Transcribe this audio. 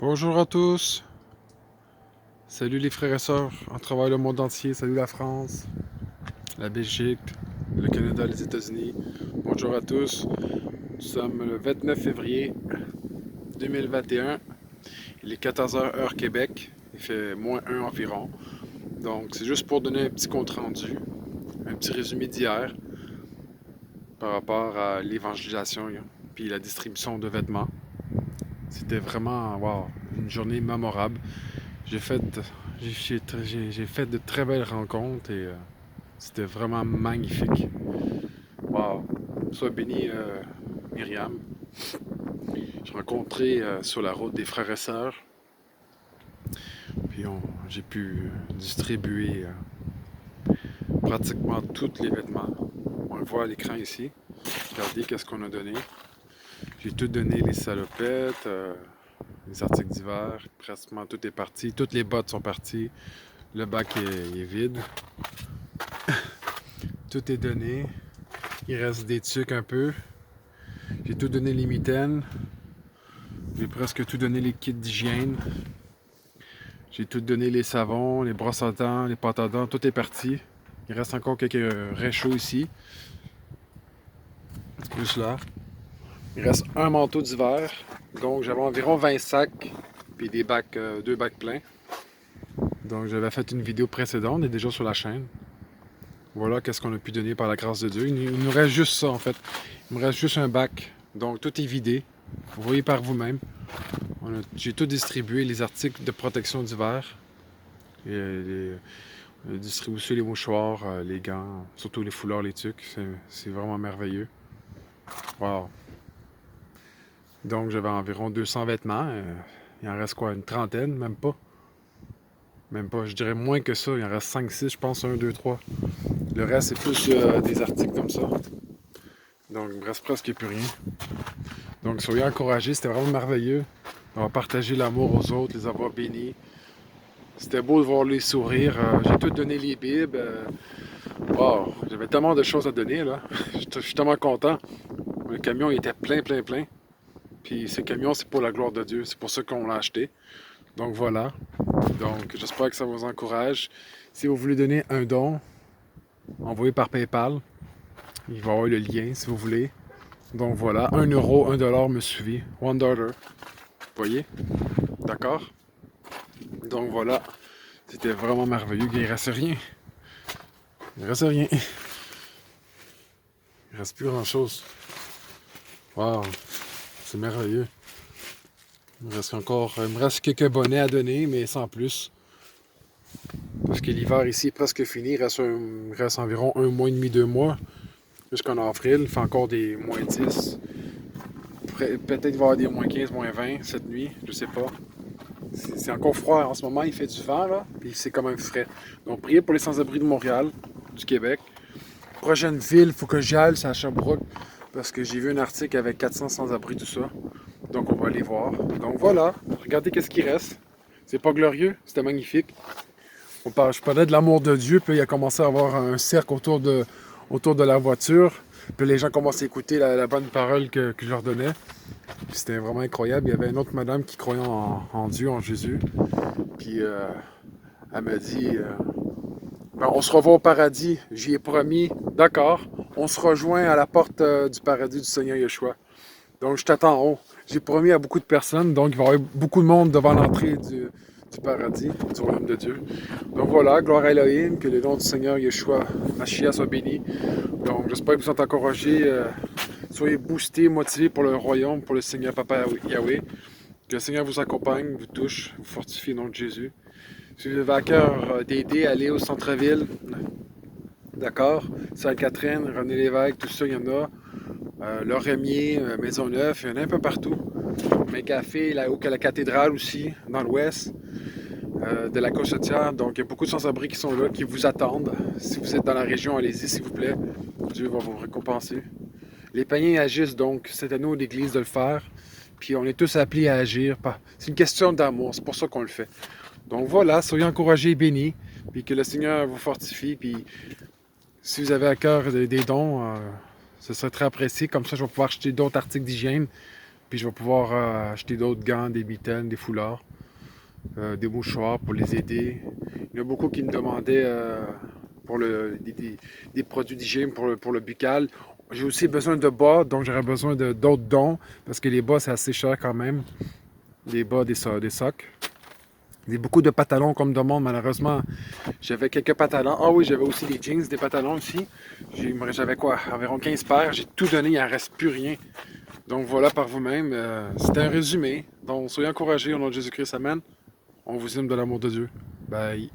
Bonjour à tous, salut les frères et sœurs à travers le monde entier, salut la France, la Belgique, le Canada, les États-Unis. Bonjour à tous, nous sommes le 29 février 2021, il est 14 heures heure Québec, il fait -1 environ. Donc c'est juste pour donner un petit compte rendu, un petit résumé d'hier par rapport à l'évangélisation puis la distribution de vêtements. C'était vraiment wow, une journée mémorable. J'ai fait, j'ai fait de très belles rencontres et c'était vraiment magnifique. Wow! Sois béni, Myriam. J'ai rencontré sur la route des frères et sœurs, puis j'ai pu distribuer pratiquement tous les vêtements. On le voit à l'écran ici. Regardez qu'est-ce qu'on a donné. J'ai tout donné, les salopettes, les articles d'hiver, pratiquement tout est parti. Toutes les bottes sont parties. Le bac est vide. Tout est donné. Il reste des trucs un peu. J'ai tout donné les mitaines. J'ai presque tout donné les kits d'hygiène. J'ai tout donné les savons, les brosses à dents, les pâtes à dents. Tout est parti. Il reste encore quelques réchauds ici. Juste là. Il reste un manteau d'hiver. Donc j'avais environ 20 sacs. Puis des bacs, deux bacs pleins. Donc j'avais fait une vidéo précédente. Elle est déjà sur la chaîne. Voilà qu'est-ce qu'on a pu donner par la grâce de Dieu. Il nous reste juste ça en fait. Il me reste juste un bac. Donc tout est vidé. Vous voyez par vous-même. J'ai tout distribué, les articles de protection d'hiver. On a distribué aussi les mouchoirs, les gants, surtout les foulards, les tucs. C'est vraiment merveilleux. Wow. Donc j'avais environ 200 vêtements. Il en reste quoi, une trentaine, même pas. Même pas, je dirais moins que ça. Il en reste 5-6, je pense, 1, 2, 3. Le reste, c'est plus des articles comme ça. Donc, il me reste presque plus rien. Donc, soyez encouragés, c'était vraiment merveilleux. On va partager l'amour aux autres, les avoir bénis. C'était beau de voir les sourires. J'ai tout donné les bibles. Wow, j'avais tellement de choses à donner, là. Je suis tellement content. Le camion il était plein, plein, plein. Puis ce camion, c'est pour la gloire de Dieu. C'est pour ça qu'on l'a acheté. Donc voilà. Donc j'espère que ça vous encourage. Si vous voulez donner un don, envoyez par PayPal. Il va y avoir le lien si vous voulez. Donc voilà, 1 euro, 1 dollar me suffit. $1. Vous voyez? D'accord? Donc voilà. C'était vraiment merveilleux. Il ne reste rien. Il ne reste rien. Il ne reste plus grand chose. Wow. C'est merveilleux. Il me reste quelques bonnets à donner, mais sans plus. Parce que l'hiver ici est presque fini. Il reste environ 1 mois et demi, 2 mois. Jusqu'en avril. Il fait encore des -10. Peut-être qu'il va y avoir des -15, -20 cette nuit. Je sais pas. C'est encore froid en ce moment. Il fait du vent, là. Puis c'est quand même frais. Donc, priez pour les sans-abri de Montréal, du Québec. Prochaine ville, il faut que j'y aille, c'est à Sherbrooke. Parce que j'ai vu un article avec 400 sans-abri, tout ça. Donc, on va aller voir. Donc, voilà. Regardez qu'est-ce qui reste. C'est pas glorieux? C'était magnifique. Je parlais de l'amour de Dieu, puis il a commencé à avoir un cercle autour de la voiture. Puis les gens commençaient à écouter la bonne parole que je leur donnais. Puis c'était vraiment incroyable. Il y avait une autre madame qui croyait en Dieu, en Jésus. Puis elle m'a dit ben, on se revoit au paradis. J'y ai promis. D'accord. On se rejoint à la porte du paradis du Seigneur Yeshua. Donc je t'attends en haut. J'ai promis à beaucoup de personnes. Donc il va y avoir beaucoup de monde devant l'entrée du paradis, du royaume de Dieu. Donc voilà, gloire à Elohim, que le nom du Seigneur Yeshua Mashiach soit béni. Donc j'espère que vous êtes encouragés, soyez boostés, motivés pour le royaume, pour le Seigneur Papa Yahweh. Que le Seigneur vous accompagne, vous touche, vous fortifie au nom de Jésus. Si vous avez à cœur d'aider, allez au centre-ville. D'accord? Sainte-Catherine, René Lévesque, tout ça, il y en a. Loremier, Maisonneuve, il y en a un peu partout. McCafé, là-haut que la cathédrale aussi, dans l'ouest de la Cochetière. Donc, il y a beaucoup de sans-abri qui sont là, qui vous attendent. Si vous êtes dans la région, allez-y, s'il vous plaît. Dieu va vous récompenser. Les païens agissent, donc c'est à nous, l'Église, de le faire. Puis on est tous appelés à agir. C'est une question d'amour, c'est pour ça qu'on le fait. Donc voilà, soyez encouragés et bénis. Puis que le Seigneur vous fortifie. Puis si vous avez à cœur des dons, ce serait très apprécié. Comme ça, je vais pouvoir acheter d'autres articles d'hygiène. Puis je vais pouvoir acheter d'autres gants, des mitaines, des foulards, des mouchoirs pour les aider. Il y en a beaucoup qui me demandaient pour des produits d'hygiène pour le buccal. J'ai aussi besoin de bas, donc j'aurais besoin d'autres dons, parce que les bas, c'est assez cher quand même. Les bas, des socs. Il y a beaucoup de pantalons comme demande, malheureusement. J'avais quelques pantalons. Ah oui, j'avais aussi des jeans, des pantalons aussi. J'avais quoi? Environ 15 paires. J'ai tout donné, il n'en reste plus rien. Donc voilà par vous-même. C'était un résumé. Donc soyez encouragés au nom de Jésus-Christ. Amen. On vous aime de l'amour de Dieu. Bye.